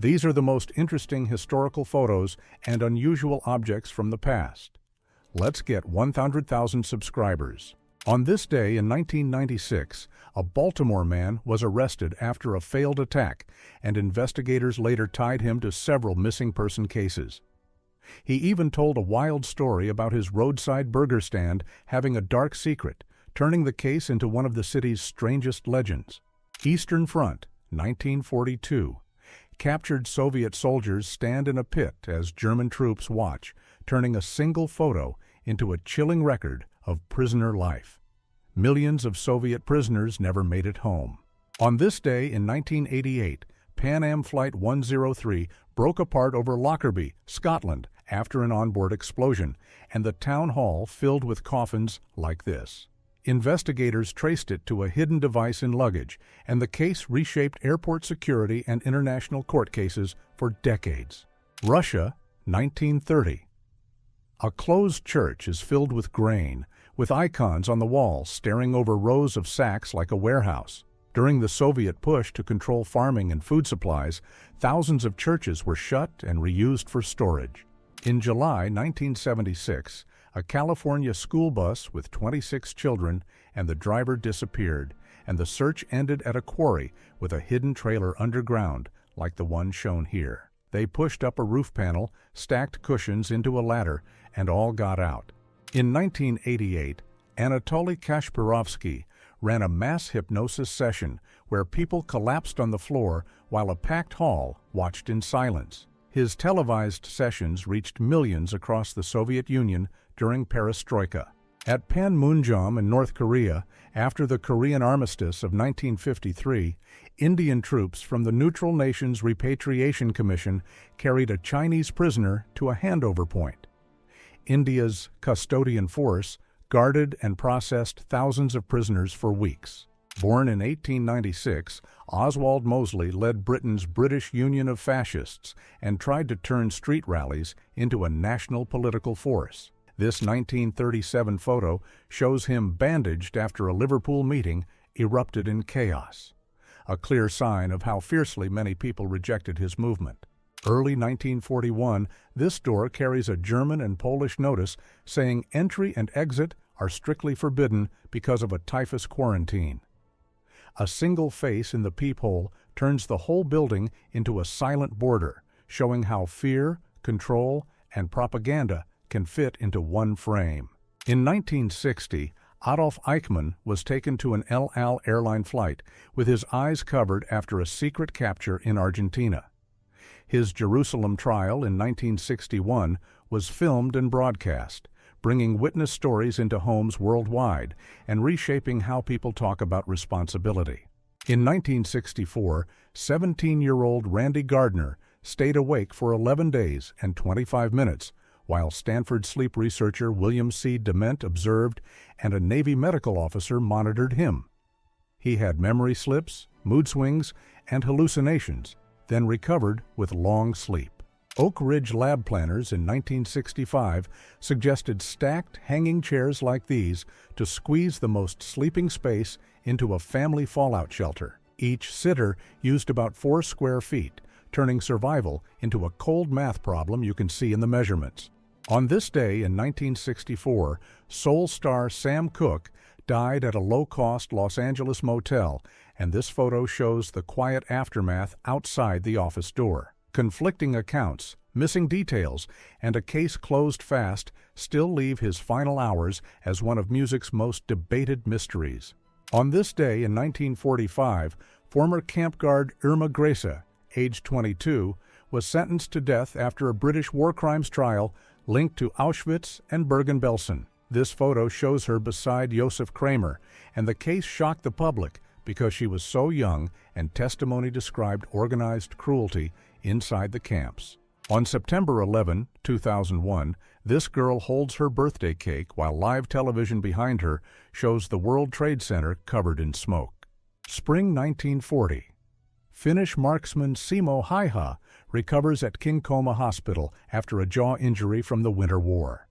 These are the most interesting historical photos and unusual objects from the past. Let's get 100,000 subscribers. On this day in 1996, a Baltimore man was arrested after a failed attack, and investigators later tied him to several missing person cases. He even told a wild story about his roadside burger stand having a dark secret, turning the case into one of the city's strangest legends. Eastern Front, 1942. Captured Soviet soldiers stand in a pit as German troops watch, turning a single photo into a chilling record of prisoner life. Millions of Soviet prisoners never made it home. On this day in 1988, Pan Am Flight 103 broke apart over Lockerbie, Scotland, after an onboard explosion, and the town hall filled with coffins like this. Investigators traced it to a hidden device in luggage, and the case reshaped airport security and international court cases for decades. Russia, 1930. A closed church is filled with grain, with icons on the walls staring over rows of sacks like a warehouse. During the Soviet push to control farming and food supplies, thousands of churches were shut and reused for storage. In July 1976, a California school bus with 26 children and the driver disappeared, and the search ended at a quarry with a hidden trailer underground, like the one shown here. They pushed up a roof panel, stacked cushions into a ladder, and all got out. In 1988, Anatoly Kashpirovsky ran a mass hypnosis session where people collapsed on the floor while a packed hall watched in silence. His televised sessions reached millions across the Soviet Union during Perestroika. At Panmunjom in North Korea, after the Korean Armistice of 1953, Indian troops from the Neutral Nations Repatriation Commission carried a Chinese prisoner to a handover point. India's custodian force guarded and processed thousands of prisoners for weeks. Born in 1896, Oswald Mosley led Britain's British Union of Fascists and tried to turn street rallies into a national political force. This 1937 photo shows him bandaged after a Liverpool meeting erupted in chaos, a clear sign of how fiercely many people rejected his movement. Early 1941, this door carries a German and Polish notice saying entry and exit are strictly forbidden because of a typhus quarantine. A single face in the peephole turns the whole building into a silent border, showing how fear, control, and propaganda can fit into one frame. In 1960, Adolf Eichmann was taken to an El Al airline flight with his eyes covered after a secret capture in Argentina. His Jerusalem trial in 1961 was filmed and broadcast, bringing witness stories into homes worldwide and reshaping how people talk about responsibility. In 1964, 17-year-old Randy Gardner stayed awake for 11 days and 25 minutes while Stanford sleep researcher William C. Dement observed and a Navy medical officer monitored him. He had memory slips, mood swings, and hallucinations, then recovered with long sleep. Oak Ridge lab planners in 1965 suggested stacked hanging chairs like these to squeeze the most sleeping space into a family fallout shelter. Each sitter used about 4 square feet, turning survival into a cold math problem you can see in the measurements. On this day in 1964, soul star Sam Cooke died at a low-cost Los Angeles motel, and this photo shows the quiet aftermath outside the office door. Conflicting accounts, missing details, and a case closed fast still leave his final hours as one of music's most debated mysteries. On this day in 1945, former camp guard Irma Gresa, age 22, was sentenced to death after a British war crimes trial linked to Auschwitz and Bergen-Belsen. This photo shows her beside Josef Kramer, and the case shocked the public because she was so young and testimony described organized cruelty inside the camps. On September 11, 2001, this girl holds her birthday cake while live television behind her shows the World Trade Center covered in smoke. Spring 1940. Finnish marksman Simo Haiha recovers at King Koma Hospital after a jaw injury from the Winter War.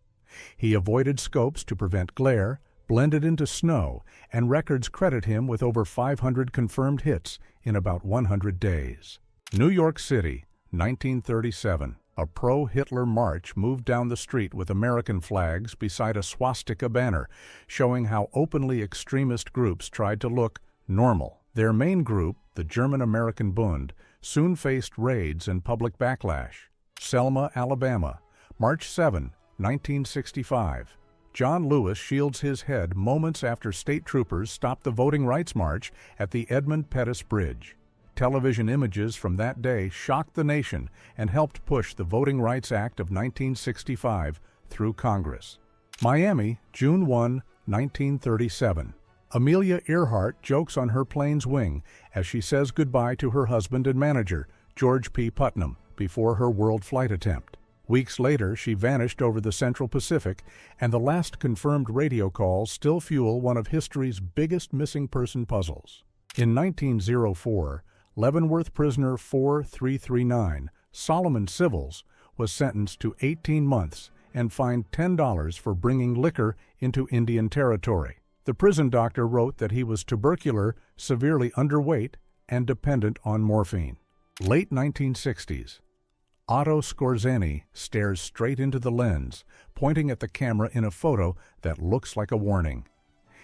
He avoided scopes to prevent glare, blended into snow, and records credit him with over 500 confirmed hits in about 100 days. New York City, 1937. A pro-Hitler march moved down the street with American flags beside a swastika banner, showing how openly extremist groups tried to look normal. Their main group, the German-American Bund, soon faced raids and public backlash. Selma, Alabama, March 7, 1965. John Lewis shields his head moments after state troopers stopped the Voting Rights March at the Edmund Pettus Bridge. Television images from that day shocked the nation and helped push the Voting Rights Act of 1965 through Congress. Miami, June 1, 1937. Amelia Earhart jokes on her plane's wing as she says goodbye to her husband and manager, George P. Putnam, before her world flight attempt. Weeks later, she vanished over the Central Pacific, and the last confirmed radio calls still fuel one of history's biggest missing person puzzles. In 1904, Leavenworth prisoner 4339, Solomon Civils, was sentenced to 18 months and fined $10 for bringing liquor into Indian Territory. The prison doctor wrote that he was tubercular, severely underweight, and dependent on morphine. Late 1960s. Otto Skorzeny stares straight into the lens, pointing at the camera in a photo that looks like a warning.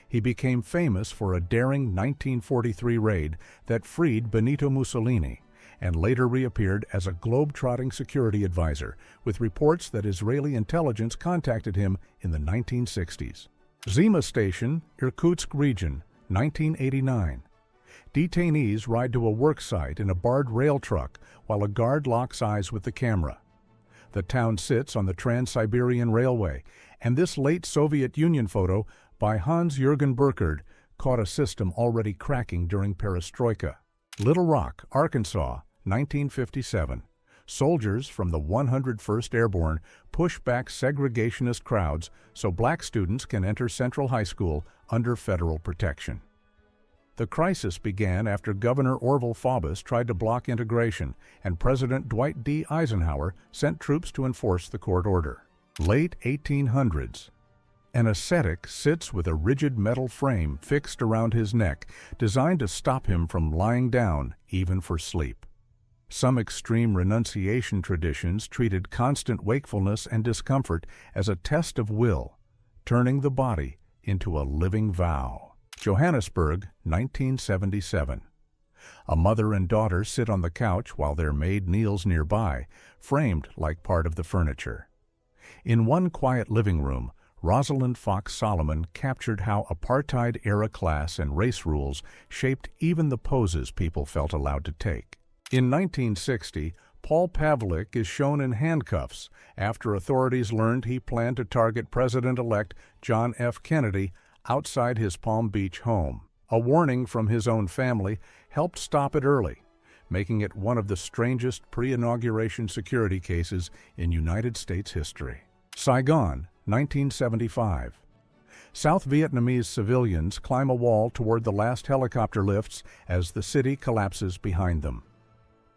He became famous for a daring 1943 raid that freed Benito Mussolini, and later reappeared as a globe-trotting security advisor, with reports that Israeli intelligence contacted him in the 1960s. Zima Station, Irkutsk Region, 1989. Detainees ride to a work site in a barred rail truck while a guard locks eyes with the camera. The town sits on the Trans-Siberian Railway, and this late Soviet Union photo by Hans-Jürgen Burkhardt caught a system already cracking during perestroika. Little Rock, Arkansas, 1957. Soldiers from the 101st Airborne push back segregationist crowds so black students can enter Central High School under federal protection. The crisis began after Governor Orville Faubus tried to block integration, and President Dwight D. Eisenhower sent troops to enforce the court order. Late 1800s. An ascetic sits with a rigid metal frame fixed around his neck, designed to stop him from lying down, even for sleep. Some extreme renunciation traditions treated constant wakefulness and discomfort as a test of will, turning the body into a living vow. Johannesburg, 1977. A mother and daughter sit on the couch while their maid kneels nearby, framed like part of the furniture. In one quiet living room, Rosalind Fox Solomon captured how apartheid-era class and race rules shaped even the poses people felt allowed to take. In 1960, Paul Pavlik is shown in handcuffs after authorities learned he planned to target President-elect John F. Kennedy outside his Palm Beach home. A warning from his own family helped stop it early, making it one of the strangest pre-inauguration security cases in United States history. Saigon, 1975. South Vietnamese civilians climb a wall toward the last helicopter lifts as the city collapses behind them.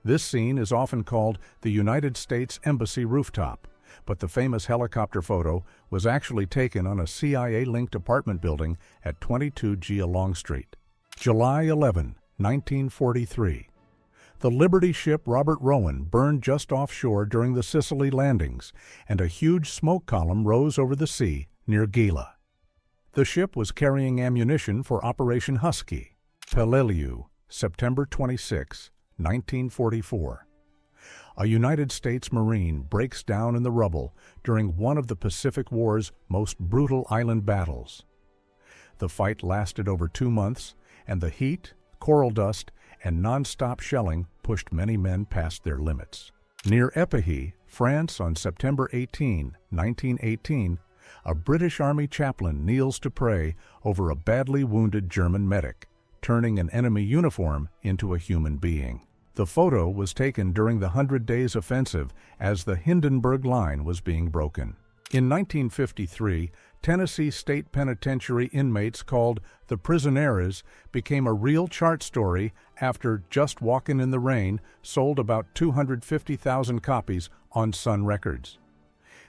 This scene is often called the United States Embassy rooftop, but the famous helicopter photo was actually taken on a CIA-linked apartment building at 22 Gia Long Street. July 11, 1943. The Liberty ship Robert Rowan burned just offshore during the Sicily landings, and a huge smoke column rose over the sea near Gila. The ship was carrying ammunition for Operation Husky. Peleliu, September 26, 1944. A United States Marine breaks down in the rubble during one of the Pacific War's most brutal island battles. The fight lasted over 2 months, and the heat, coral dust, and non-stop shelling pushed many men past their limits. Near Épinay, France, on September 18, 1918, a British Army chaplain kneels to pray over a badly wounded German medic, turning an enemy uniform into a human being. The photo was taken during the 100 Days Offensive as the Hindenburg Line was being broken. In 1953, Tennessee State Penitentiary inmates called the Prisioneres became a real chart story after Just Walkin' in the Rain sold about 250,000 copies on Sun Records.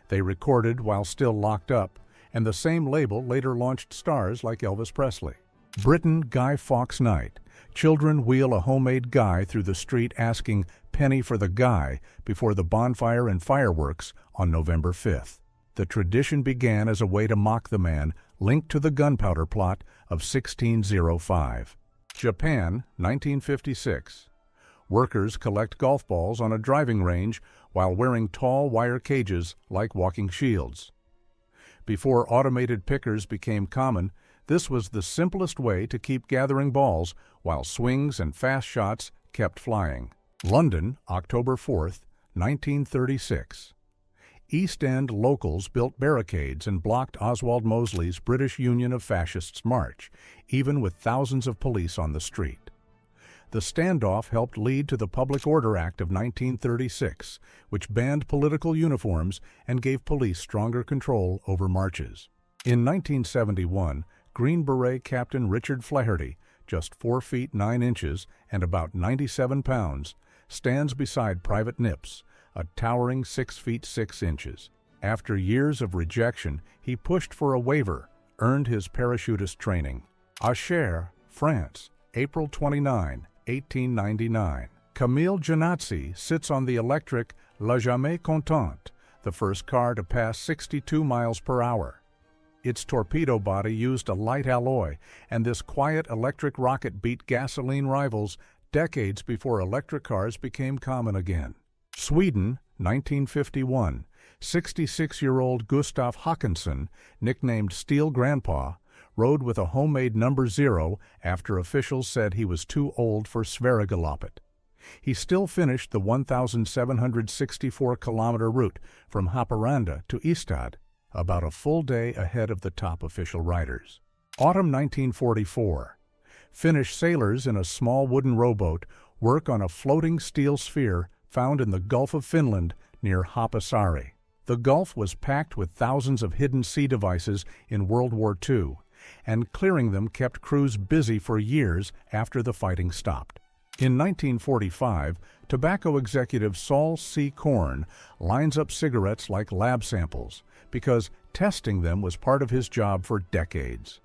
They recorded while still locked up, and the same label later launched stars like Elvis Presley. Britain Guy Fawkes Night. Children wheel a homemade guy through the street asking, penny for the guy before the bonfire and fireworks on November 5th. The tradition began as a way to mock the man linked to the gunpowder plot of 1605. Japan, 1956. Workers collect golf balls on a driving range while wearing tall wire cages like walking shields. Before automated pickers became common, this was the simplest way to keep gathering balls while swings and fast shots kept flying. London, October 4th, 1936. East End locals built barricades and blocked Oswald Mosley's British Union of Fascists march, even with thousands of police on the street. The standoff helped lead to the Public Order Act of 1936, which banned political uniforms and gave police stronger control over marches. In 1971, Green Beret Captain Richard Flaherty, just 4 feet 9 inches and about 97 pounds, stands beside Private Nips, a towering 6 feet 6 inches. After years of rejection, he pushed for a waiver, earned his parachutist training. Auxerre, France, April 29, 1899. Camille Janazzi sits on the electric La Jamais Contente, the first car to pass 62 miles per hour. Its torpedo body used a light alloy, and this quiet electric rocket beat gasoline rivals decades before electric cars became common again. Sweden, 1951. 66-year-old Gustav Håkansson, nicknamed Steel Grandpa, rode with a homemade number 0 after officials said he was too old for Sverigaloppet. He still finished the 1,764-kilometer route from Haparanda to Ystad, about a full day ahead of the top official riders. Autumn 1944. Finnish sailors in a small wooden rowboat work on a floating steel sphere found in the Gulf of Finland near Haapasaari. The Gulf was packed with thousands of hidden sea devices in World War II, and clearing them kept crews busy for years after the fighting stopped. In 1945, tobacco executive Saul C. Korn lines up cigarettes like lab samples because testing them was part of his job for decades.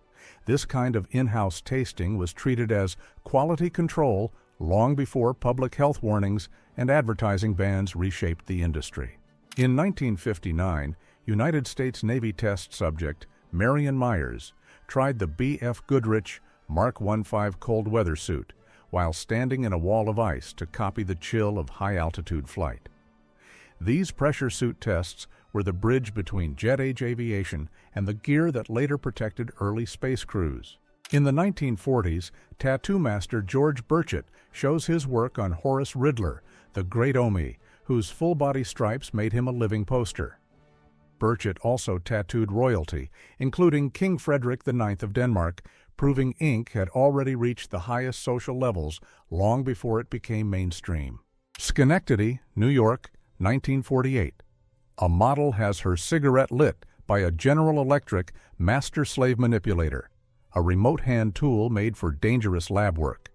This kind of in-house tasting was treated as quality control long before public health warnings and advertising bans reshaped the industry. In 1959, United States Navy test subject Marion Myers tried the B.F. Goodrich Mark 15 cold weather suit while standing in a wall of ice to copy the chill of high-altitude flight. These pressure suit tests were the bridge between jet-age aviation and the gear that later protected early space crews. In the 1940s, tattoo master George Burchett shows his work on Horace Riddler, the Great Omi, whose full-body stripes made him a living poster. Burchett also tattooed royalty, including King Frederick IX of Denmark, proving ink had already reached the highest social levels long before it became mainstream. Schenectady, New York, 1948. A model has her cigarette lit by a General Electric master-slave manipulator, a remote hand tool made for dangerous lab work.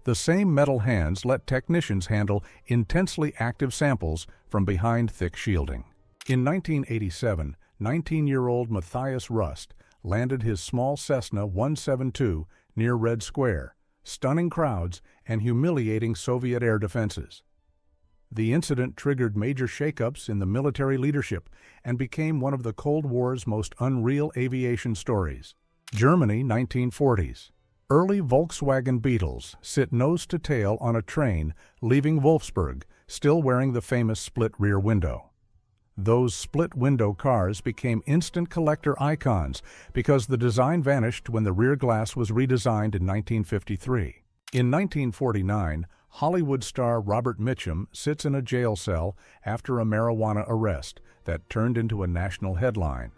The same metal hands let technicians handle intensely active samples from behind thick shielding. In 1987, 19-year-old Matthias Rust landed his small Cessna 172 near Red Square, stunning crowds and humiliating Soviet air defenses. The incident triggered major shakeups in the military leadership and became one of the Cold War's most unreal aviation stories. Germany, 1940s. Early Volkswagen Beetles sit nose to tail on a train leaving Wolfsburg, still wearing the famous split rear window. Those split-window cars became instant collector icons because the design vanished when the rear glass was redesigned in 1953. In 1949, Hollywood star Robert Mitchum sits in a jail cell after a marijuana arrest that turned into a national headline.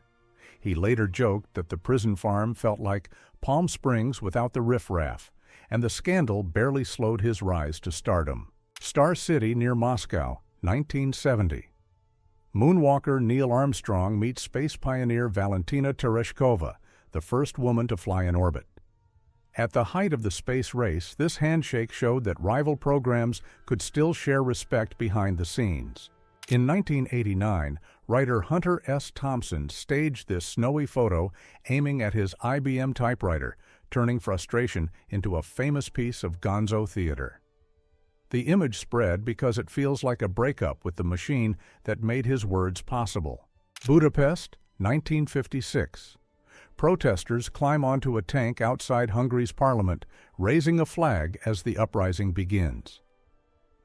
He later joked that the prison farm felt like Palm Springs without the riffraff, and the scandal barely slowed his rise to stardom. Star City near Moscow, 1970. Moonwalker Neil Armstrong meets space pioneer Valentina Tereshkova, the first woman to fly in orbit. At the height of the space race, this handshake showed that rival programs could still share respect behind the scenes. In 1989, writer Hunter S. Thompson staged this snowy photo aiming at his IBM typewriter, turning frustration into a famous piece of gonzo theater. The image spread because it feels like a breakup with the machine that made his words possible. Budapest, 1956. Protesters climb onto a tank outside Hungary's parliament, raising a flag as the uprising begins.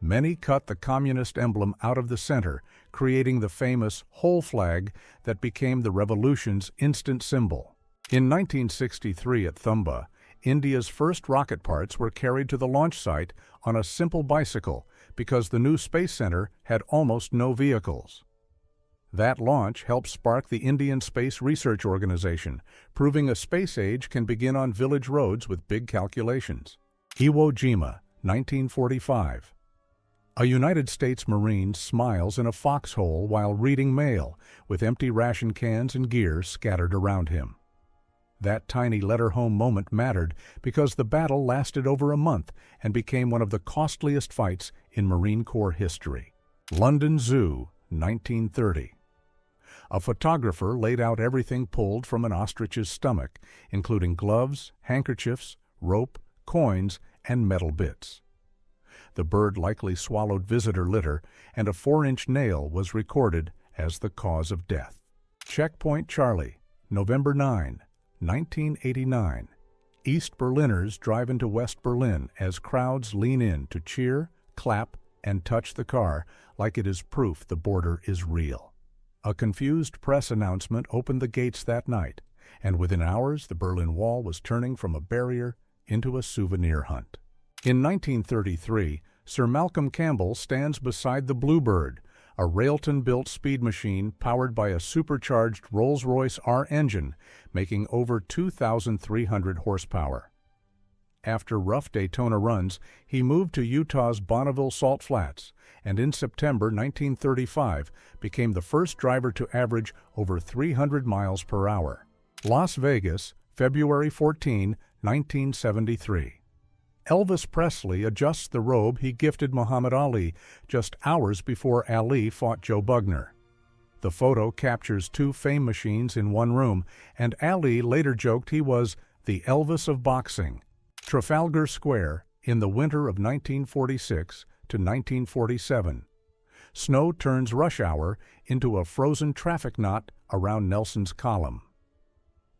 Many cut the communist emblem out of the center, creating the famous whole flag that became the revolution's instant symbol. In 1963 at Thumba, India's first rocket parts were carried to the launch site on a simple bicycle because the new space center had almost no vehicles. That launch helped spark the Indian Space Research Organization, proving a space age can begin on village roads with big calculations. Iwo Jima, 1945. A United States Marine smiles in a foxhole while reading mail, with empty ration cans and gear scattered around him. That tiny let-her-home moment mattered because the battle lasted over a month and became one of the costliest fights in Marine Corps history. London Zoo, 1930. A photographer laid out everything pulled from an ostrich's stomach, including gloves, handkerchiefs, rope, coins, and metal bits. The bird likely swallowed visitor litter, and a 4-inch nail was recorded as the cause of death. Checkpoint Charlie, November 9, 1989. East Berliners drive into West Berlin as crowds lean in to cheer, clap, and touch the car like it is proof the border is real. A confused press announcement opened the gates that night, and within hours the Berlin Wall was turning from a barrier into a souvenir hunt. In 1933, Sir Malcolm Campbell stands beside the Bluebird, a Railton-built speed machine powered by a supercharged Rolls-Royce R engine, making over 2,300 horsepower. After rough Daytona runs, he moved to Utah's Bonneville Salt Flats, and in September 1935 became the first driver to average over 300 miles per hour. Las Vegas, February 14, 1973. Elvis Presley adjusts the robe he gifted Muhammad Ali just hours before Ali fought Joe Bugner. The photo captures two fame machines in one room, and Ali later joked he was the Elvis of boxing. Trafalgar Square, in the winter of 1946 to 1947. Snow turns rush hour into a frozen traffic knot around Nelson's Column.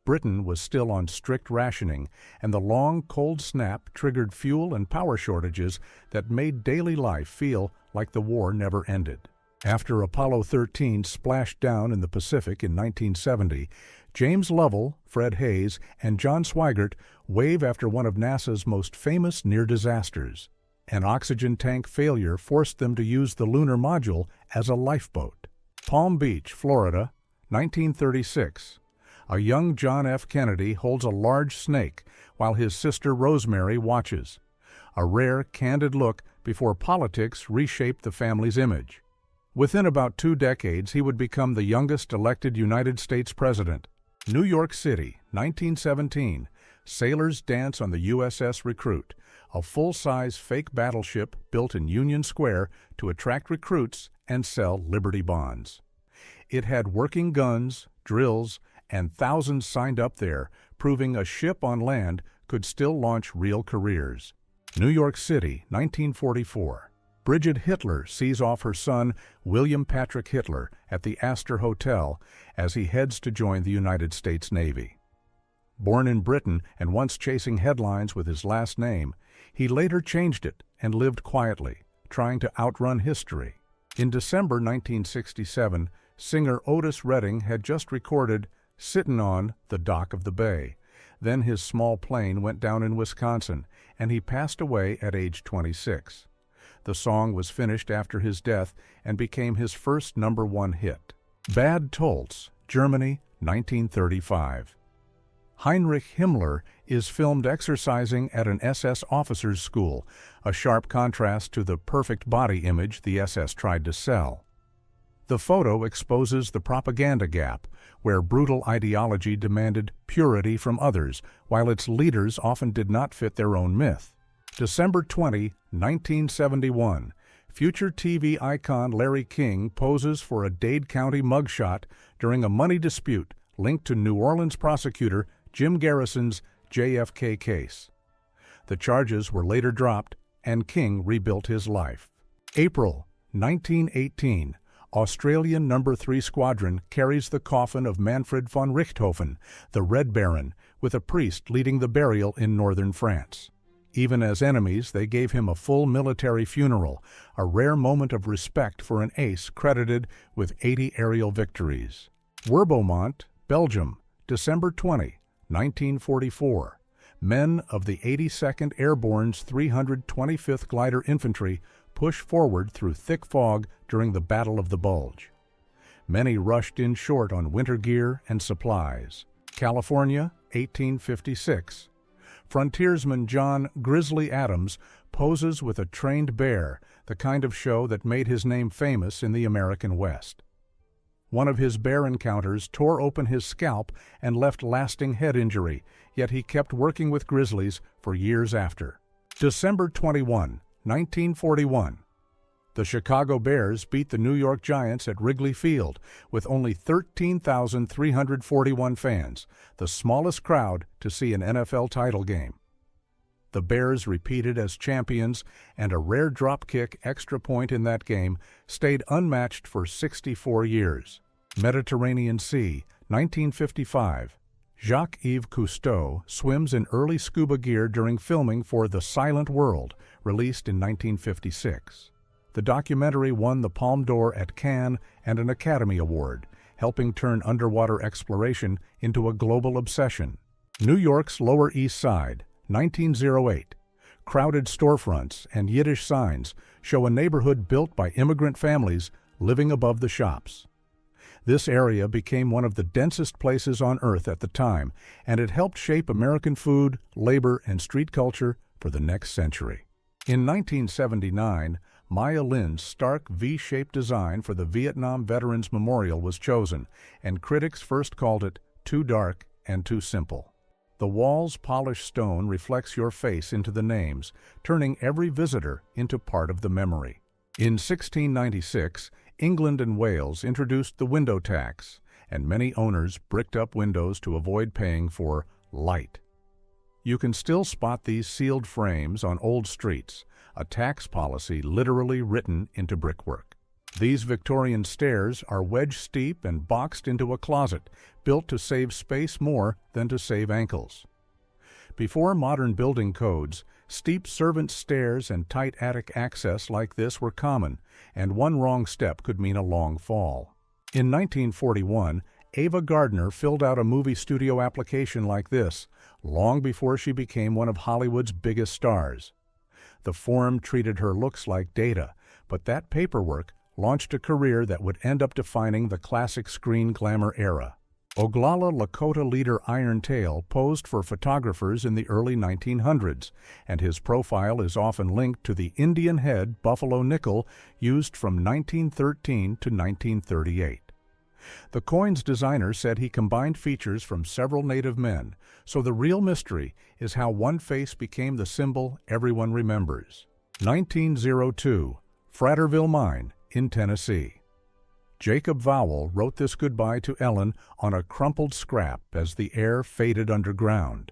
Britain was still on strict rationing, and the long, cold snap triggered fuel and power shortages that made daily life feel like the war never ended. After Apollo 13 splashed down in the Pacific in 1970, James Lovell, Fred Hayes, and John Swigert wave after one of NASA's most famous near disasters. An oxygen tank failure forced them to use the lunar module as a lifeboat. Palm Beach, Florida, 1936. A young John F. Kennedy holds a large snake while his sister Rosemary watches. A rare, candid look before politics reshaped the family's image. Within about 2 decades, he would become the youngest elected United States president. New York City, 1917. Sailors dance on the USS Recruit, a full-size fake battleship built in Union Square to attract recruits and sell Liberty bonds. It had working guns, drills, and thousands signed up there, proving a ship on land could still launch real careers. New York City, 1944. Bridget Hitler sees off her son, William Patrick Hitler, at the Astor Hotel as he heads to join the United States Navy. Born in Britain and once chasing headlines with his last name, he later changed it and lived quietly, trying to outrun history. In December 1967, singer Otis Redding had just recorded "Sittin' on the Dock of the Bay." Then his small plane went down in Wisconsin, and he passed away at age 26. The song was finished after his death and became his first #1 hit. Bad Tolz, Germany, 1935. Heinrich Himmler is filmed exercising at an SS officers' school, a sharp contrast to the perfect body image the SS tried to sell. The photo exposes the propaganda gap, where brutal ideology demanded purity from others, while its leaders often did not fit their own myth. December 20, 1971. Future TV icon Larry King poses for a Dade County mugshot during a money dispute linked to New Orleans prosecutor Jim Garrison's JFK case. The charges were later dropped, and King rebuilt his life. April 1918, Australian No. 3 Squadron carries the coffin of Manfred von Richthofen, the Red Baron, with a priest leading the burial in northern France. Even as enemies, they gave him a full military funeral, a rare moment of respect for an ace credited with 80 aerial victories. Werbomont, Belgium, December 20, 1944. Men of the 82nd Airborne's 325th Glider Infantry push forward through thick fog during the Battle of the Bulge. Many rushed in short on winter gear and supplies. California, 1856. Frontiersman John "Grizzly" Adams poses with a trained bear, the kind of show that made his name famous in the American West. One of his bear encounters tore open his scalp and left lasting head injury, yet he kept working with grizzlies for years after. December 21, 1941. The Chicago Bears beat the New York Giants at Wrigley Field with only 13,341 fans, the smallest crowd to see an NFL title game. The Bears repeated as champions, and a rare drop-kick extra point in that game stayed unmatched for 64 years. Mediterranean Sea, 1955. Jacques-Yves Cousteau swims in early scuba gear during filming for The Silent World, released in 1956. The documentary won the Palme d'Or at Cannes and an Academy Award, helping turn underwater exploration into a global obsession. New York's Lower East Side, 1908. Crowded storefronts and Yiddish signs show a neighborhood built by immigrant families living above the shops. This area became one of the densest places on Earth at the time, and it helped shape American food, labor, and street culture for the next century. In 1979, Maya Lin's stark V-shaped design for the Vietnam Veterans Memorial was chosen, and critics first called it too dark and too simple. The wall's polished stone reflects your face into the names, turning every visitor into part of the memory. In 1696, England and Wales introduced the window tax, and many owners bricked up windows to avoid paying for light. You can still spot these sealed frames on old streets, a tax policy literally written into brickwork. These Victorian stairs are wedge-steep and boxed into a closet, built to save space more than to save ankles. Before modern building codes, steep servant stairs and tight attic access like this were common, and one wrong step could mean a long fall. In 1941, Ava Gardner filled out a movie studio application like this, long before she became one of Hollywood's biggest stars. The form treated her looks like data, but that paperwork launched a career that would end up defining the classic screen glamour era. Oglala Lakota leader Iron Tail posed for photographers in the early 1900s, and his profile is often linked to the Indian head buffalo nickel used from 1913 to 1938. The coin's designer said he combined features from several native men, so the real mystery is how one face became the symbol everyone remembers. 1902, Fratterville Mine in Tennessee. Jacob Vowell wrote this goodbye to Ellen on a crumpled scrap as the air faded underground.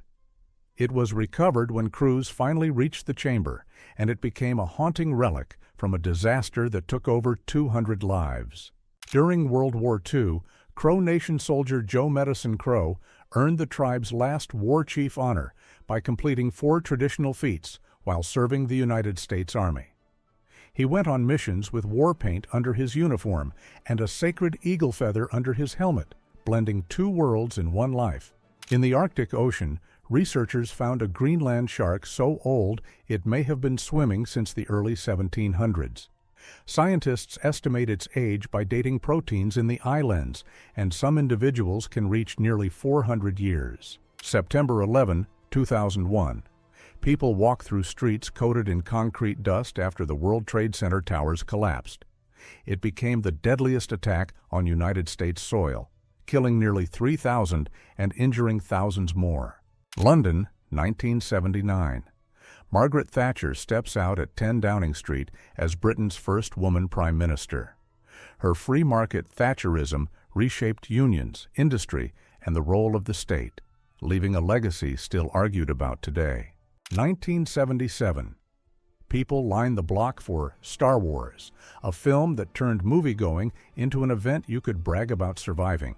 It was recovered when crews finally reached the chamber, and it became a haunting relic from a disaster that took over 200 lives. During World War II, Crow Nation soldier Joe Medicine Crow earned the tribe's last war chief honor by completing 4 traditional feats while serving the United States Army. He went on missions with war paint under his uniform and a sacred eagle feather under his helmet, blending 2 worlds in one life. In the Arctic Ocean, researchers found a Greenland shark so old it may have been swimming since the early 1700s. Scientists estimate its age by dating proteins in the eye lens, and some individuals can reach nearly 400 years. September 11, 2001. People walk through streets coated in concrete dust after the World Trade Center towers collapsed. It became the deadliest attack on United States soil, killing nearly 3,000 and injuring thousands more. London, 1979. Margaret Thatcher steps out at 10 Downing Street as Britain's first woman prime minister. Her free market Thatcherism reshaped unions, industry, and the role of the state, leaving a legacy still argued about today. 1977. People lined the block for Star Wars, a film that turned moviegoing into an event you could brag about surviving.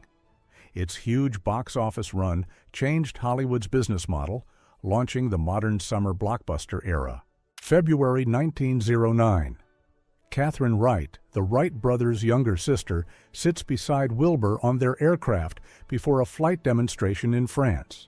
Its huge box office run changed Hollywood's business model, launching the modern summer blockbuster era. February 1909. Catherine Wright, the Wright brothers' younger sister, sits beside Wilbur on their aircraft before a flight demonstration in France.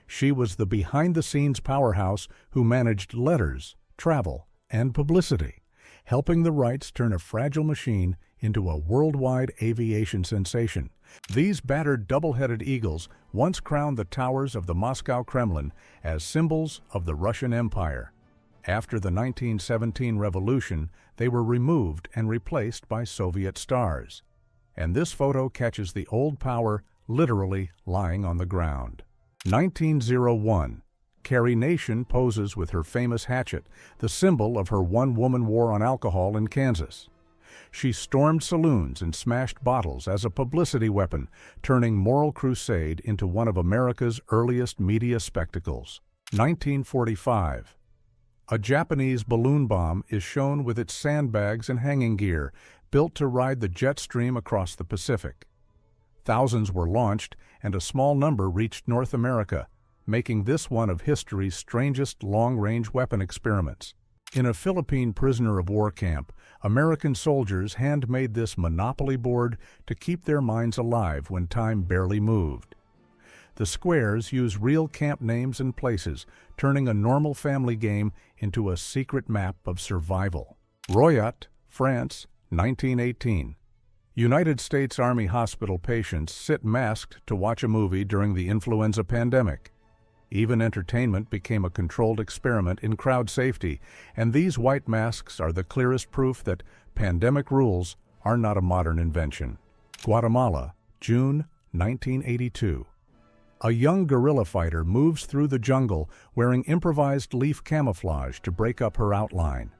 She was the behind-the-scenes powerhouse who managed letters, travel, and publicity, helping the Wrights turn a fragile machine into a worldwide aviation sensation. These battered double-headed eagles once crowned the towers of the Moscow Kremlin as symbols of the Russian Empire. After the 1917 revolution, they were removed and replaced by Soviet stars. And this photo catches the old power literally lying on the ground. 1901. Carrie Nation poses with her famous hatchet, the symbol of her one-woman war on alcohol in Kansas. She stormed saloons and smashed bottles as a publicity weapon, turning Moral Crusade into one of America's earliest media spectacles. 1945. A Japanese balloon bomb is shown with its sandbags and hanging gear, built to ride the jet stream across the Pacific. Thousands were launched, and a small number reached North America, making this one of history's strangest long-range weapon experiments. In a Philippine prisoner of war camp, American soldiers handmade this Monopoly board to keep their minds alive when time barely moved. The squares use real camp names and places, turning a normal family game into a secret map of survival. Royat, France, 1918. United States Army hospital patients sit masked to watch a movie during the influenza pandemic. Even entertainment became a controlled experiment in crowd safety, and these white masks are the clearest proof that pandemic rules are not a modern invention. Guatemala, June 1982. A young guerrilla fighter moves through the jungle wearing improvised leaf camouflage to break up her outline.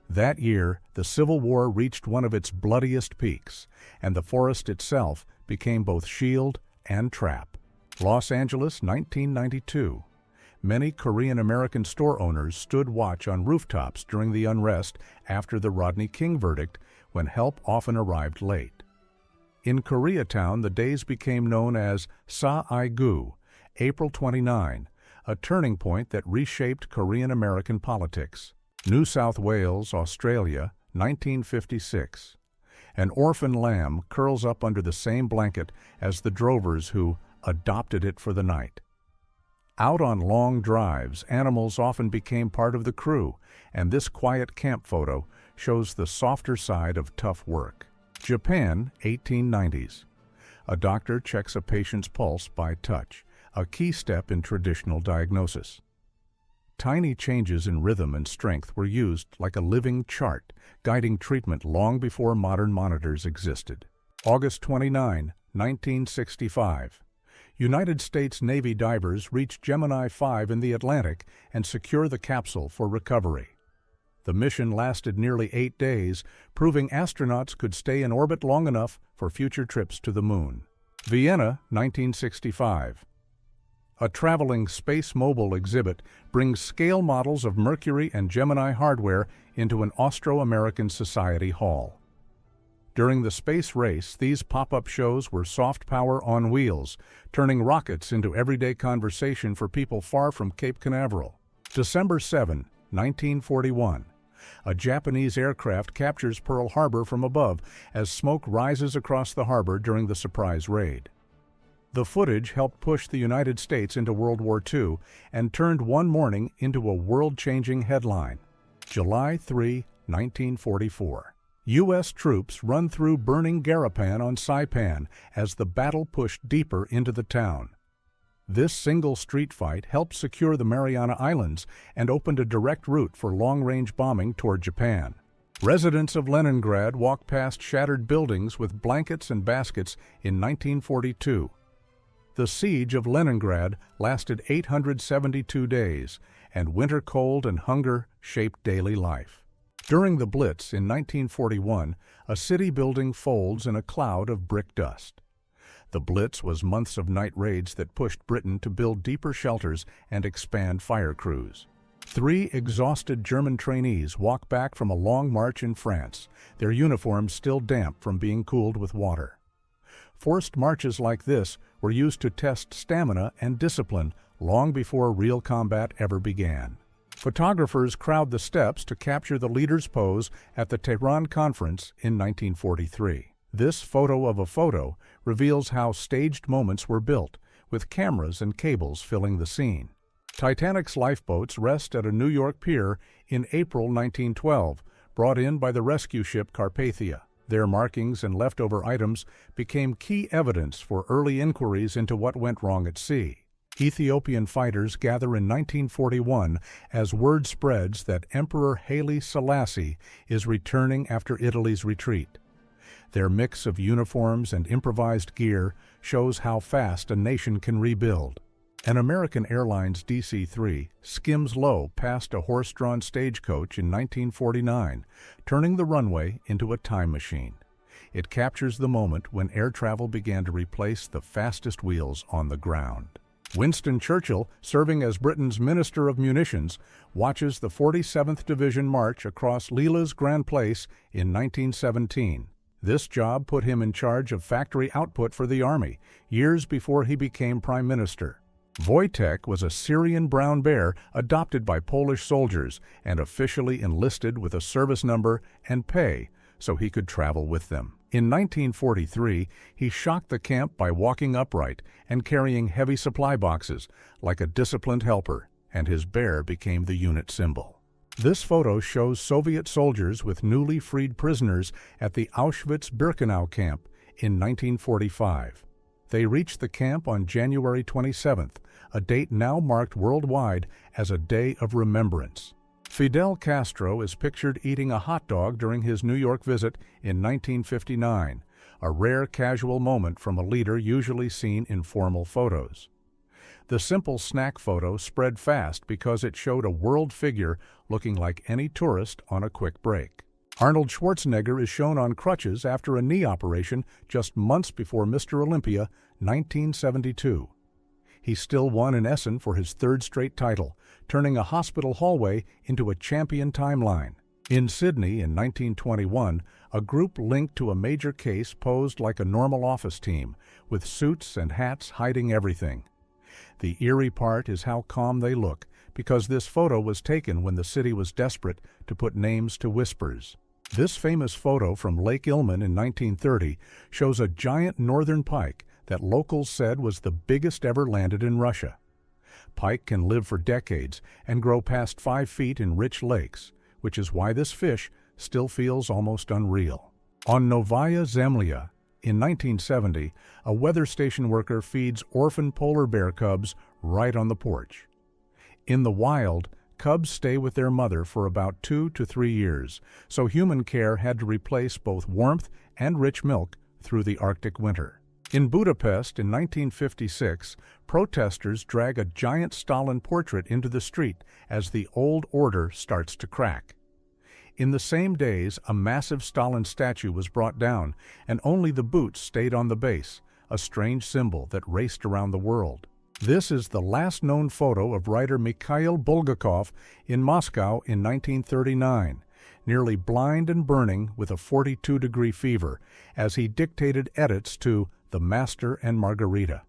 That year, the Civil War reached one of its bloodiest peaks, and the forest itself became both shield and trap. Los Angeles, 1992. Many Korean-American store owners stood watch on rooftops during the unrest after the Rodney King verdict, when help often arrived late. In Koreatown, the days became known as Sa-I-Gu, April 29, a turning point that reshaped Korean-American politics. New South Wales, Australia, 1956. An orphan lamb curls up under the same blanket as the drovers who adopted it for the night. Out on long drives, animals often became part of the crew, and this quiet camp photo shows the softer side of tough work. Japan, 1890s. A doctor checks a patient's pulse by touch, a key step in traditional diagnosis. Tiny changes in rhythm and strength were used like a living chart, guiding treatment long before modern monitors existed. August 29, 1965. United States Navy divers reach Gemini 5 in the Atlantic and secure the capsule for recovery. The mission lasted nearly 8 days, proving astronauts could stay in orbit long enough for future trips to the moon. Vienna, 1965. A traveling Space Mobile exhibit brings scale models of Mercury and Gemini hardware into an Austro-American Society hall. During the space race, these pop-up shows were soft power on wheels, turning rockets into everyday conversation for people far from Cape Canaveral. December 7, 1941. A Japanese aircraft captures Pearl Harbor from above as smoke rises across the harbor during the surprise raid. The footage helped push the United States into World War II and turned one morning into a world-changing headline. July 3, 1944. U.S. troops run through burning Garapan on Saipan as the battle pushed deeper into the town. This single street fight helped secure the Mariana Islands and opened a direct route for long-range bombing toward Japan. Residents of Leningrad walked past shattered buildings with blankets and baskets in 1942. The siege of Leningrad lasted 872 days, and winter cold and hunger shaped daily life. During the Blitz in 1941, a city building folds in a cloud of brick dust. The Blitz was months of night raids that pushed Britain to build deeper shelters and expand fire crews. Three exhausted German trainees walk back from a long march in France, their uniforms still damp from being cooled with water. Forced marches like this were used to test stamina and discipline long before real combat ever began. Photographers crowd the steps to capture the leader's pose at the Tehran Conference in 1943. This photo of a photo reveals how staged moments were built, with cameras and cables filling the scene. Titanic's lifeboats rest at a New York pier in April 1912, brought in by the rescue ship Carpathia. Their markings and leftover items became key evidence for early inquiries into what went wrong at sea. Ethiopian fighters gather in 1941 as word spreads that Emperor Haile Selassie is returning after Italy's retreat. Their mix of uniforms and improvised gear shows how fast a nation can rebuild. An American Airlines DC-3 skims low past a horse-drawn stagecoach in 1949, turning the runway into a time machine. It captures the moment when air travel began to replace the fastest wheels on the ground. Winston Churchill, serving as Britain's Minister of Munitions, watches the 47th Division march across Lila's Grand Place in 1917. This job put him in charge of factory output for the Army, years before he became Prime Minister. Wojtek was a Syrian brown bear adopted by Polish soldiers and officially enlisted with a service number and pay so he could travel with them. In 1943, he shocked the camp by walking upright and carrying heavy supply boxes like a disciplined helper, and his bear became the unit symbol. This photo shows Soviet soldiers with newly freed prisoners at the Auschwitz-Birkenau camp in 1945. They reached the camp on January 27th, a date now marked worldwide as a day of remembrance. Fidel Castro is pictured eating a hot dog during his New York visit in 1959, a rare casual moment from a leader usually seen in formal photos. The simple snack photo spread fast because it showed a world figure looking like any tourist on a quick break. Arnold Schwarzenegger is shown on crutches after a knee operation just months before Mr. Olympia, 1972. He still won in Essen for his third straight title, turning a hospital hallway into a champion timeline. In Sydney in 1921, a group linked to a major case posed like a normal office team, with suits and hats hiding everything. The eerie part is how calm they look, because this photo was taken when the city was desperate to put names to whispers. This famous photo from Lake Ilmen in 1930 shows a giant northern pike that locals said was the biggest ever landed in Russia. Pike can live for decades and grow past 5 feet in rich lakes, which is why this fish still feels almost unreal. On Novaya Zemlya, in 1970, a weather station worker feeds orphan polar bear cubs right on the porch. In the wild, cubs stay with their mother for about 2 to 3 years, so human care had to replace both warmth and rich milk through the Arctic winter. In Budapest in 1956, protesters drag a giant Stalin portrait into the street as the old order starts to crack. In the same days, a massive Stalin statue was brought down, and only the boots stayed on the base, a strange symbol that raced around the world. This is the last known photo of writer Mikhail Bulgakov in Moscow in 1939, nearly blind and burning with a 42-degree fever, as he dictated edits to The Master and Margarita.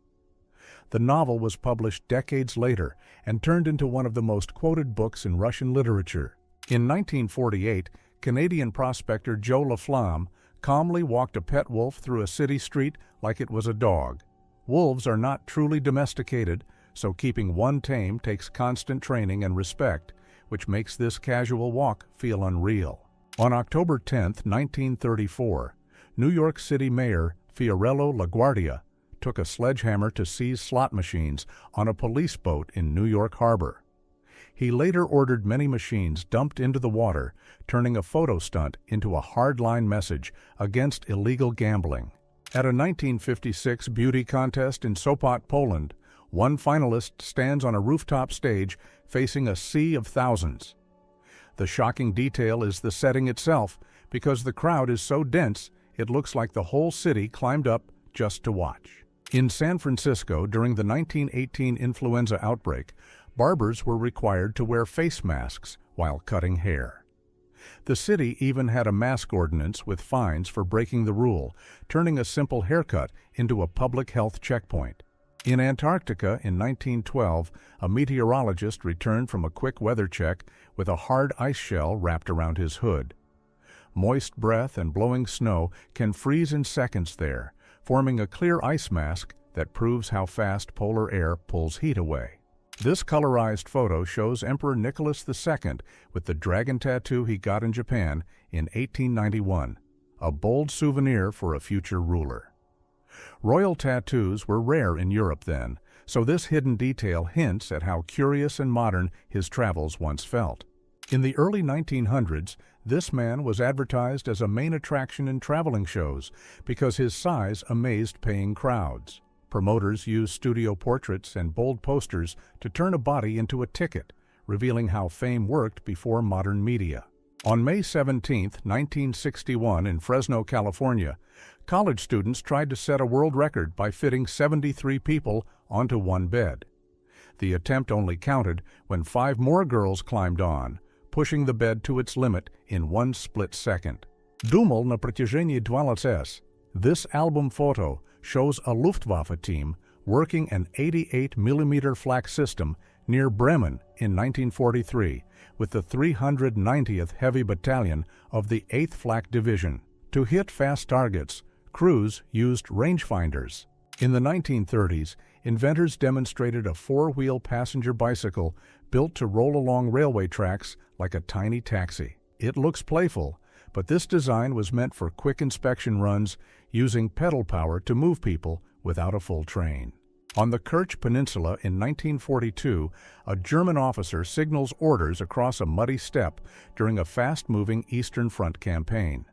The novel was published decades later and turned into one of the most quoted books in Russian literature. In 1948, Canadian prospector Joe Laflamme calmly walked a pet wolf through a city street like it was a dog. Wolves are not truly domesticated, so keeping one tame takes constant training and respect, which makes this casual walk feel unreal. On October 10, 1934, New York City Mayor Fiorello LaGuardia took a sledgehammer to seize slot machines on a police boat in New York Harbor. He later ordered many machines dumped into the water, turning a photo stunt into a hardline message against illegal gambling. At a 1956 beauty contest in Sopot, Poland, one finalist stands on a rooftop stage facing a sea of thousands. The shocking detail is the setting itself, because the crowd is so dense it looks like the whole city climbed up just to watch. In San Francisco, during the 1918 influenza outbreak, Barbers were required to wear face masks while cutting hair. The city even had a mask ordinance with fines for breaking the rule, turning a simple haircut into a public health checkpoint. In Antarctica in 1912, a meteorologist returned from a quick weather check with a hard ice shell wrapped around his hood. Moist breath and blowing snow can freeze in seconds there, forming a clear ice mask that proves how fast polar air pulls heat away. This colorized photo shows Emperor Nicholas II with the dragon tattoo he got in Japan in 1891, a bold souvenir for a future ruler. Royal tattoos were rare in Europe then, so this hidden detail hints at how curious and modern his travels once felt. In the early 1900s, this man was advertised as a main attraction in traveling shows because his size amazed paying crowds. Promoters used studio portraits and bold posters to turn a body into a ticket, revealing how fame worked before modern media. On May 17, 1961, in Fresno, California, college students tried to set a world record by fitting 73 people onto one bed. The attempt only counted when 5 more girls climbed on, pushing the bed to its limit in one split second. Думал на протяжении 20 This album photo shows a Luftwaffe team working an 88mm flak system near Bremen in 1943 with the 390th Heavy Battalion of the 8th Flak Division. To hit fast targets, crews used rangefinders. In the 1930s, inventors demonstrated a 4-wheel passenger bicycle built to roll along railway tracks like a tiny taxi. It looks playful, but this design was meant for quick inspection runs using pedal power to move people without a full train. On the Kerch Peninsula in 1942, a German officer signals orders across a muddy steppe during a fast-moving Eastern Front campaign.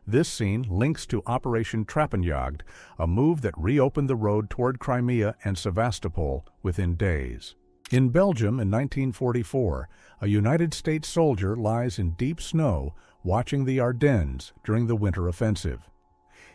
This scene links to Operation Trappenjagd, a move that reopened the road toward Crimea and Sevastopol within days. In Belgium in 1944, a United States soldier lies in deep snow watching the Ardennes during the winter offensive.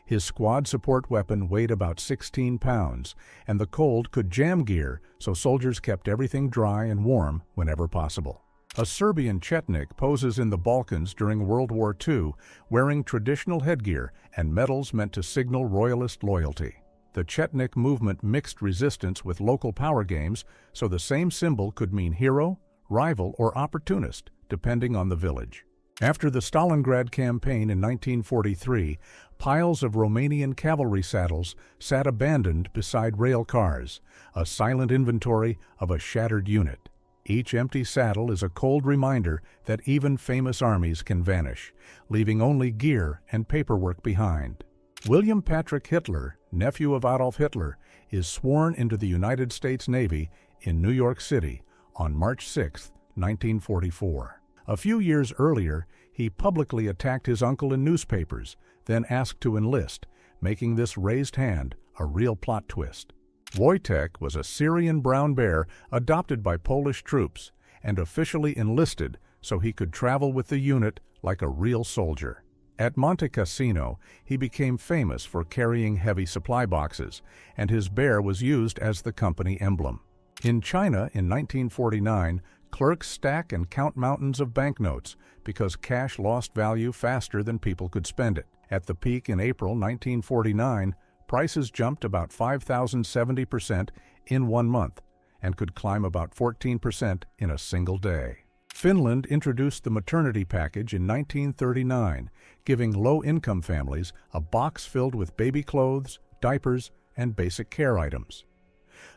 His squad support weapon weighed about 16 pounds, and the cold could jam gear, so soldiers kept everything dry and warm whenever possible. A Serbian Chetnik poses in the Balkans during World War II, wearing traditional headgear and medals meant to signal royalist loyalty. The Chetnik movement mixed resistance with local power games, so the same symbol could mean hero, rival, or opportunist, depending on the village. After the Stalingrad campaign in 1943, piles of Romanian cavalry saddles sat abandoned beside rail cars, a silent inventory of a shattered unit. Each empty saddle is a cold reminder that even famous armies can vanish, leaving only gear and paperwork behind. William Patrick Hitler, nephew of Adolf Hitler, is sworn into the United States Navy in New York City on March 6, 1944. A few years earlier, he publicly attacked his uncle in newspapers, then asked to enlist, making this raised hand a real plot twist. Wojtek was a Syrian brown bear adopted by Polish troops and officially enlisted so he could travel with the unit like a real soldier. At Monte Cassino, he became famous for carrying heavy supply boxes, and his bear was used as the company emblem. In China in 1949, clerks stack and count mountains of banknotes because cash lost value faster than people could spend it. At the peak in April 1949, prices jumped about 5,070% in 1 month and could climb about 14% in a single day. Finland introduced the maternity package in 1939, giving low-income families a box filled with baby clothes, diapers, and basic care items.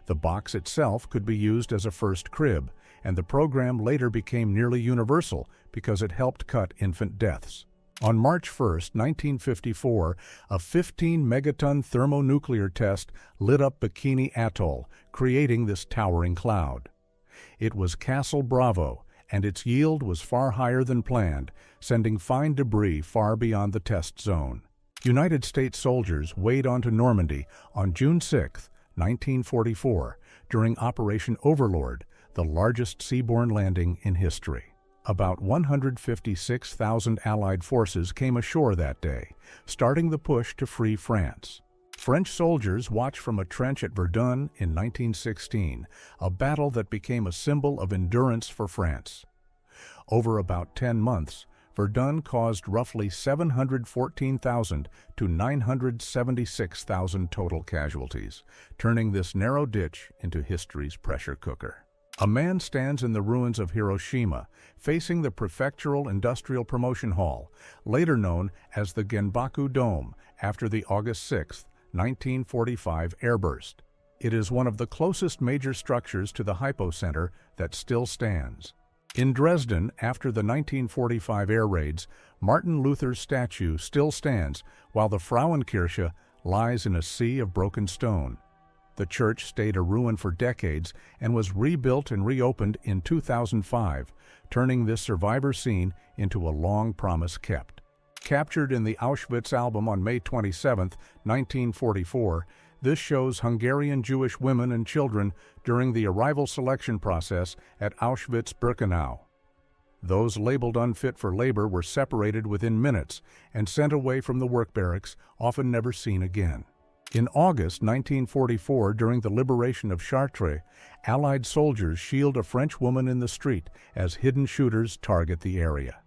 The box itself could be used as a first crib, and the program later became nearly universal because it helped cut infant deaths. On March 1, 1954, a 15-megaton thermonuclear test lit up Bikini Atoll, creating this towering cloud. It was Castle Bravo, and its yield was far higher than planned, sending fine debris far beyond the test zone. United States soldiers weighed onto Normandy on June 6, 1944, during Operation Overlord, the largest seaborne landing in history. About 156,000 Allied forces came ashore that day, starting the push to free France. French soldiers watch from a trench at Verdun in 1916, a battle that became a symbol of endurance for France. Over about 10 months, Verdun caused roughly 714,000 to 976,000 total casualties, turning this narrow ditch into history's pressure cooker. A man stands in the ruins of Hiroshima, facing the Prefectural Industrial Promotion Hall, later known as the Genbaku Dome, after the August 6, 1945 airburst. It is one of the closest major structures to the hypocenter that still stands. In Dresden, after the 1945 air raids, Martin Luther's statue still stands, while the Frauenkirche lies in a sea of broken stone. The church stayed a ruin for decades and was rebuilt and reopened in 2005, turning this survivor scene into a long promise kept. Captured in the Auschwitz album on May 27, 1944, this shows Hungarian Jewish women and children during the arrival selection process at Auschwitz-Birkenau. Those labeled unfit for labor were separated within minutes and sent away from the work barracks, often never seen again. In August 1944, during the liberation of Chartres, Allied soldiers shield a French woman in the street as hidden shooters target the area.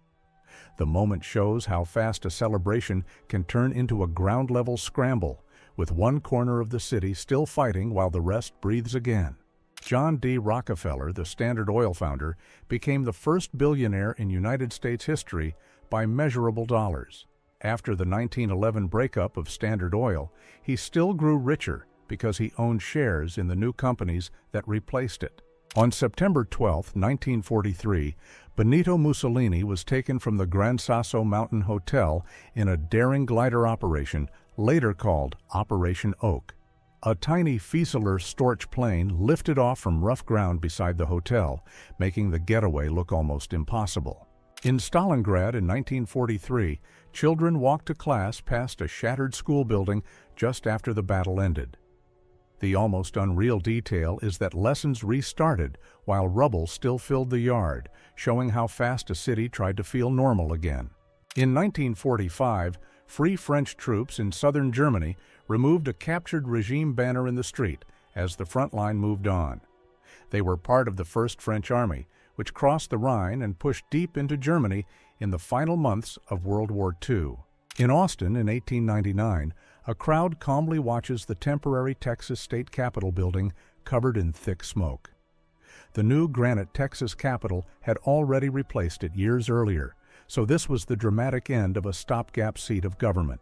The moment shows how fast a celebration can turn into a ground-level scramble, with one corner of the city still fighting while the rest breathes again. John D. Rockefeller, the Standard Oil founder, became the first billionaire in United States history by measurable dollars. After the 1911 breakup of Standard Oil, he still grew richer because he owned shares in the new companies that replaced it. On September 12, 1943, Benito Mussolini was taken from the Gran Sasso Mountain Hotel in a daring glider operation, later called Operation Oak. A tiny Fieseler Storch plane lifted off from rough ground beside the hotel, making the getaway look almost impossible. In Stalingrad in 1943, children walked to class past a shattered school building just after the battle ended. The almost unreal detail is that lessons restarted while rubble still filled the yard, showing how fast a city tried to feel normal again. In 1945, Free French troops in southern Germany removed a captured regime banner in the street as the front line moved on. They were part of the First French Army, which crossed the Rhine and pushed deep into Germany in the final months of World War II. In Austin in 1899, a crowd calmly watches the temporary Texas State Capitol building covered in thick smoke. The new granite Texas Capitol had already replaced it years earlier, so this was the dramatic end of a stopgap seat of government.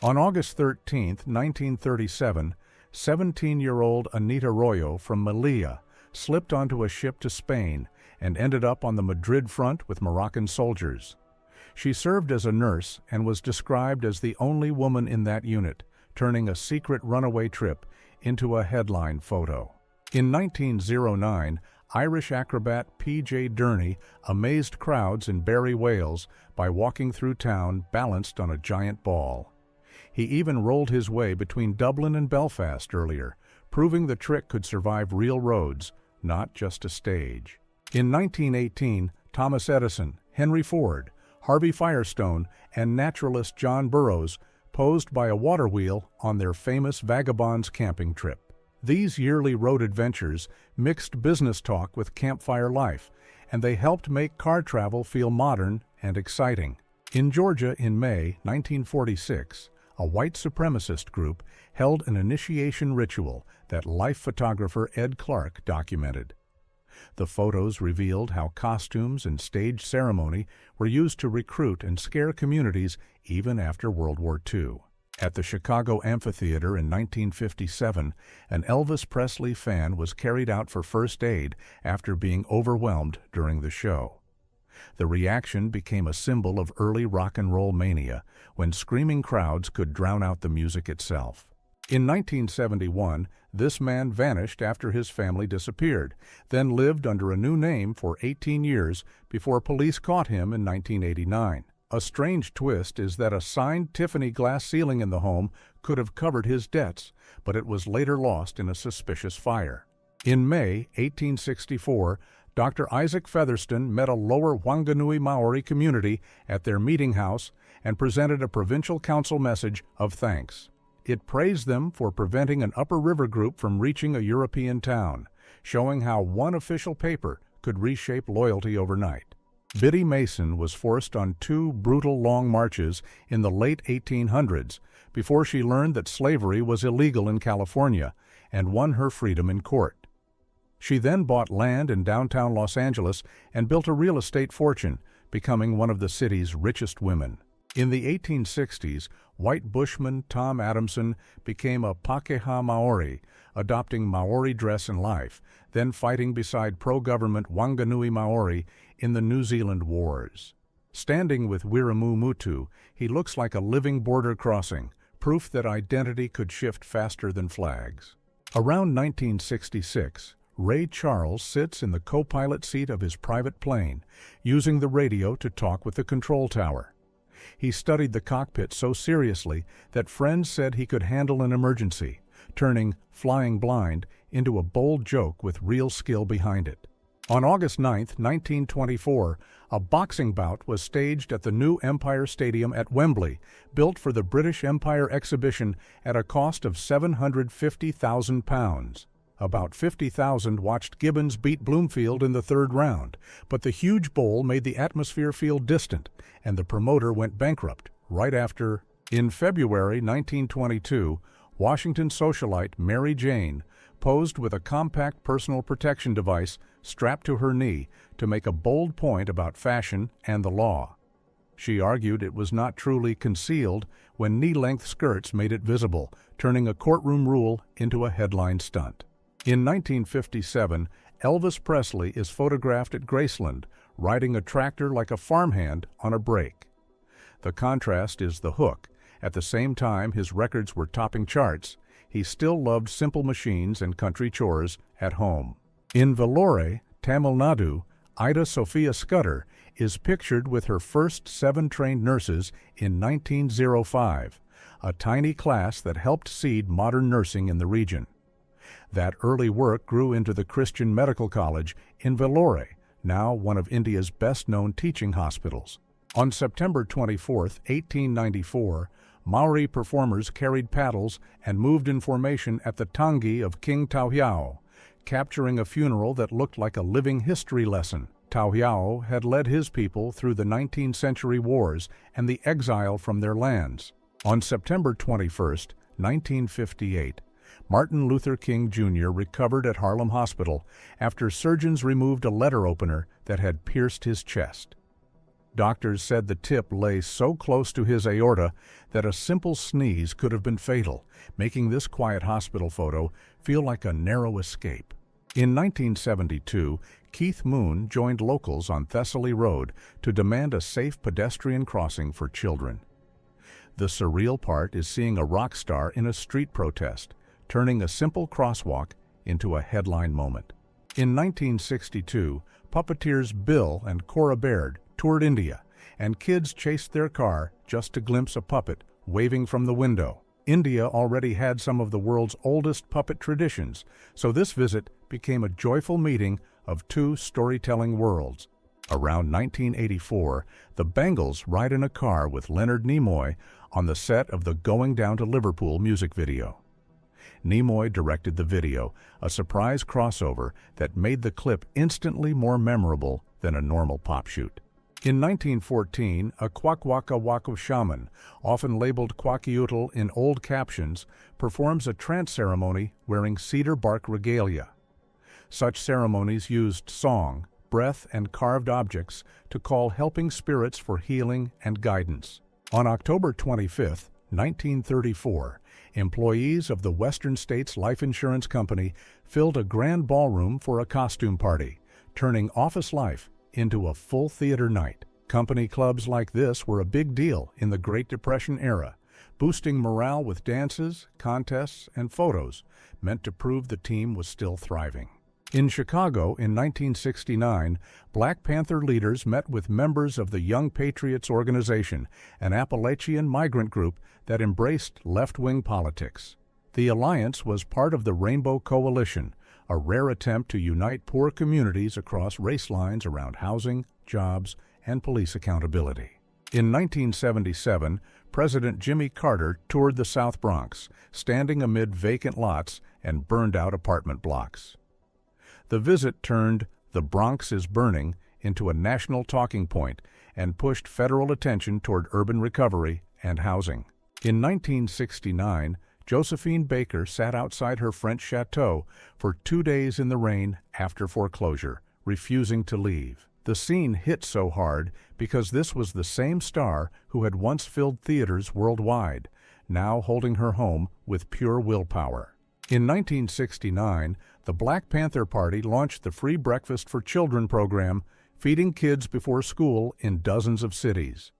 On August 13, 1937, 17-year-old Anita Arroyo from Melilla slipped onto a ship to Spain and ended up on the Madrid front with Moroccan soldiers. She served as a nurse and was described as the only woman in that unit, turning a secret runaway trip into a headline photo. In 1909, Irish acrobat P.J. Durney amazed crowds in Barry, Wales, by walking through town balanced on a giant ball. He even rolled his way between Dublin and Belfast earlier, proving the trick could survive real roads, not just a stage. In 1918, Thomas Edison, Henry Ford, Harvey Firestone, and naturalist John Burroughs posed by a water wheel on their famous Vagabonds camping trip. These yearly road adventures mixed business talk with campfire life, and they helped make car travel feel modern and exciting. In Georgia in May 1946, a white supremacist group held an initiation ritual that life photographer Ed Clark documented. The photos revealed how costumes and stage ceremony were used to recruit and scare communities even after World War II. At the Chicago Amphitheater in 1957, an Elvis Presley fan was carried out for first aid after being overwhelmed during the show. The reaction became a symbol of early rock and roll mania, when screaming crowds could drown out the music itself. In 1971, this man vanished after his family disappeared, then lived under a new name for 18 years before police caught him in 1989. A strange twist is that a signed Tiffany glass ceiling in the home could have covered his debts, but it was later lost in a suspicious fire. In May 1864, Dr. Isaac Featherston met a lower Wanganui Maori community at their meeting house and presented a provincial council message of thanks. It praised them for preventing an upper river group from reaching a European town, showing how one official paper could reshape loyalty overnight. Biddy Mason was forced on 2 brutal long marches in the late 1800s before she learned that slavery was illegal in California and won her freedom in court. She then bought land in downtown Los Angeles and built a real estate fortune, becoming one of the city's richest women. In the 1860s, white bushman Tom Adamson became a Pakeha Maori, adopting Maori dress and life, then fighting beside pro-government Wanganui Maori in the New Zealand Wars. Standing with Wiramu Mutu, he looks like a living border crossing, proof that identity could shift faster than flags. Around 1966, Ray Charles sits in the co-pilot seat of his private plane, using the radio to talk with the control tower. He studied the cockpit so seriously that friends said he could handle an emergency, turning flying blind into a bold joke with real skill behind it. On August 9, 1924, a boxing bout was staged at the new Empire Stadium at Wembley, built for the British Empire exhibition at a cost of £750,000. About 50,000 watched Gibbons beat Bloomfield in the 3rd round, but the huge bowl made the atmosphere feel distant, and the promoter went bankrupt right after. In February 1922, Washington socialite Mary Jane posed with a compact personal protection device strapped to her knee to make a bold point about fashion and the law. She argued it was not truly concealed when knee-length skirts made it visible, turning a courtroom rule into a headline stunt. In 1957, Elvis Presley is photographed at Graceland, riding a tractor like a farmhand on a brake. The contrast is the hook. At the same time his records were topping charts, he still loved simple machines and country chores at home. In Vellore, Tamil Nadu, Ida Sophia Scudder is pictured with her first 7 trained nurses in 1905, a tiny class that helped seed modern nursing in the region. That early work grew into the Christian Medical College in Vellore, now one of India's best-known teaching hospitals. On September 24, 1894, Maori performers carried paddles and moved in formation at the tangi of King Tauhiao, capturing a funeral that looked like a living history lesson. Tauhiao had led his people through the 19th century wars and the exile from their lands. On September 21, 1958, Martin Luther King Jr. recovered at Harlem Hospital after surgeons removed a letter opener that had pierced his chest. Doctors said the tip lay so close to his aorta that a simple sneeze could have been fatal, making this quiet hospital photo feel like a narrow escape. In 1972, Keith Moon joined locals on Thessaly Road to demand a safe pedestrian crossing for children. The surreal part is seeing a rock star in a street protest, turning a simple crosswalk into a headline moment. In 1962, puppeteers Bill and Cora Baird toured India, and kids chased their car just to glimpse a puppet waving from the window. India already had some of the world's oldest puppet traditions, so this visit became a joyful meeting of 2 storytelling worlds. Around 1984, the Bengals ride in a car with Leonard Nimoy on the set of the Going Down to Liverpool music video. Nimoy directed the video, a surprise crossover that made the clip instantly more memorable than a normal pop shoot. In 1914, a Kwakwaka Waku shaman, often labeled Kwakiutl in old captions, performs a trance ceremony wearing cedar bark regalia. Such ceremonies used song, breath, and carved objects to call helping spirits for healing and guidance. On October 25, 1934, employees of the Western States Life Insurance Company filled a grand ballroom for a costume party, turning office life into a full theater night. Company clubs like this were a big deal in the Great Depression era, boosting morale with dances, contests, and photos meant to prove the team was still thriving. In Chicago in 1969, Black Panther leaders met with members of the Young Patriots Organization, an Appalachian migrant group that embraced left-wing politics. The alliance was part of the Rainbow Coalition, a rare attempt to unite poor communities across race lines around housing, jobs, and police accountability. In 1977, President Jimmy Carter toured the South Bronx, standing amid vacant lots and burned-out apartment blocks. The visit turned "The Bronx is Burning" into a national talking point and pushed federal attention toward urban recovery and housing. In 1969, Josephine Baker sat outside her French chateau for 2 days in the rain after foreclosure, refusing to leave. The scene hit so hard because this was the same star who had once filled theaters worldwide, now holding her home with pure willpower. In 1969, the Black Panther Party launched the Free Breakfast for Children program, feeding kids before school in dozens of cities.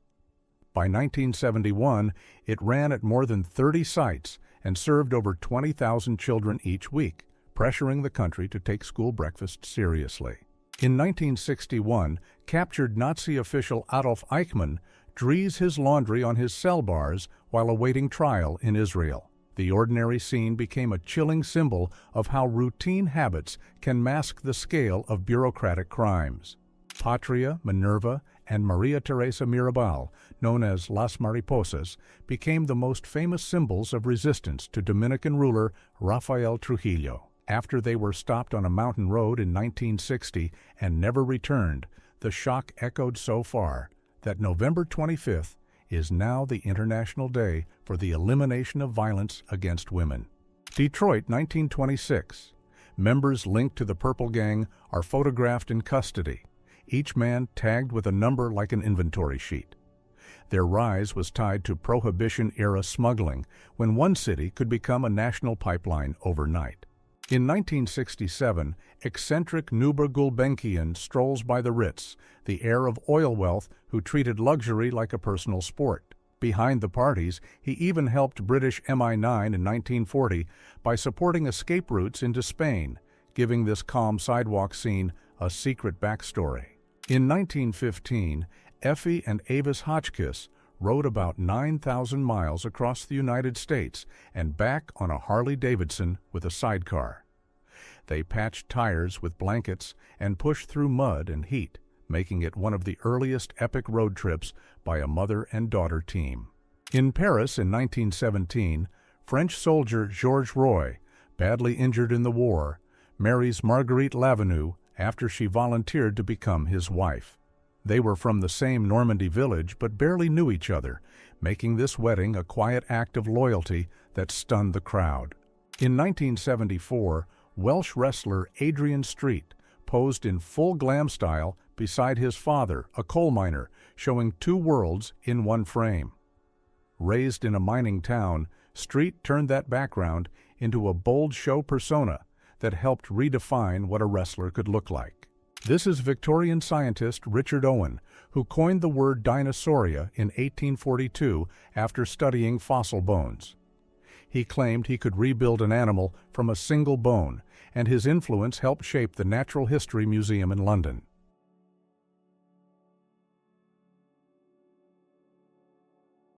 By 1971, it ran at more than 30 sites and served over 20,000 children each week, pressuring the country to take school breakfast seriously. In 1961, captured Nazi official Adolf Eichmann drees his laundry on his cell bars while awaiting trial in Israel. The ordinary scene became a chilling symbol of how routine habits can mask the scale of bureaucratic crimes. Patria, Minerva, and Maria Teresa Mirabal, known as Las Mariposas, became the most famous symbols of resistance to Dominican ruler Rafael Trujillo. After they were stopped on a mountain road in 1960 and never returned, the shock echoed so far that November 25th is now the International Day for the Elimination of Violence Against Women. Detroit, 1926. Members linked to the Purple Gang are photographed in custody, each man tagged with a number like an inventory sheet. Their rise was tied to Prohibition-era smuggling, when one city could become a national pipeline overnight. In 1967, eccentric Nubar Gulbenkian strolls by the Ritz, the heir of oil wealth who treated luxury like a personal sport. Behind the parties, he even helped British MI9 in 1940 by supporting escape routes into Spain, giving this calm sidewalk scene a secret backstory. In 1915, Effie and Avis Hotchkiss rode about 9,000 miles across the United States and back on a Harley-Davidson with a sidecar. They patched tires with blankets and pushed through mud and heat, making it one of the earliest epic road trips by a mother and daughter team. In Paris in 1917, French soldier Georges Roy, badly injured in the war, marries Marguerite Lavenu after she volunteered to become his wife. They were from the same Normandy village but barely knew each other, making this wedding a quiet act of loyalty that stunned the crowd. In 1974, Welsh wrestler Adrian Street posed in full glam style beside his father, a coal miner, showing two worlds in one frame. Raised in a mining town, Street turned that background into a bold show persona that helped redefine what a wrestler could look like. This is Victorian scientist Richard Owen, who coined the word dinosauria in 1842 after studying fossil bones. He claimed he could rebuild an animal from a single bone, and his influence helped shape the Natural History Museum in London.